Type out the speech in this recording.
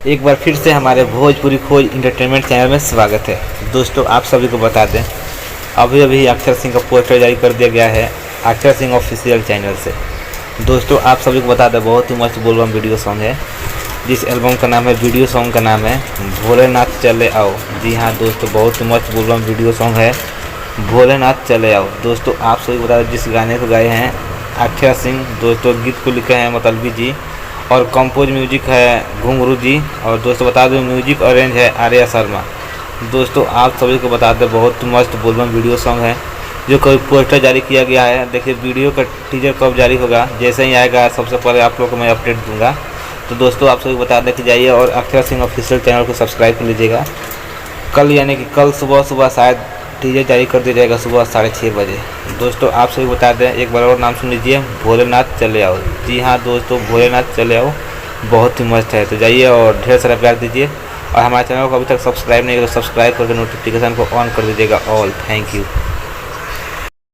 एक बार फिर से हमारे भोजपुरी खोज इंटरटेनमेंट चैनल में स्वागत है। दोस्तों आप सभी को बता दें, अभी अक्षर सिंह का पोस्टर जारी कर दिया गया है अक्षर सिंह ऑफिशियल चैनल से। दोस्तों आप सभी को बता दें, बहुत ही मस्त बोलबम वीडियो सॉन्ग है। जिस एल्बम का नाम है, वीडियो सॉन्ग का नाम है भोलेनाथ चले आओ। जी हाँ दोस्तों, बहुत ही मस्त बोलबम वीडियो सॉन्ग है भोलेनाथ चले आओ। दोस्तों आप सभी को बता दें, जिस गाने को गाए हैं अक्षर सिंह, दोस्तों गीत को लिखे हैं मतलबी जी और कंपोज म्यूजिक है घुंघरू जी, और दोस्तों बता दें म्यूजिक अरेंज है आर्या शर्मा। दोस्तों आप सभी को बता दें, बहुत मस्त बोलबम वीडियो सॉन्ग है जो कोई पोस्टर जारी किया गया है। देखिए वीडियो का टीजर कब जारी होगा, जैसे ही आएगा सबसे पहले आप लोग को मैं अपडेट दूंगा। तो दोस्तों आप सभी बता दें कि जाइए और अक्षर सिंह ऑफिशियल चैनल को सब्सक्राइब कर लीजिएगा। कल यानी कि कल सुबह शायद टीजर जारी कर दिया जाएगा, सुबह 6:30 बजे। दोस्तों आप सभी बता दें, एक बार और नाम सुन लीजिए भोलेनाथ चले आओ। जी हाँ दोस्तों, भोलेनाथ चले आओ बहुत ही मस्त है। तो जाइए और ढेर सारा प्यार दीजिए, और हमारे चैनल को अभी तक सब्सक्राइब नहीं किया तो सब्सक्राइब करके नोटिफिकेशन को ऑन कर दीजिएगा ऑल। Thank you.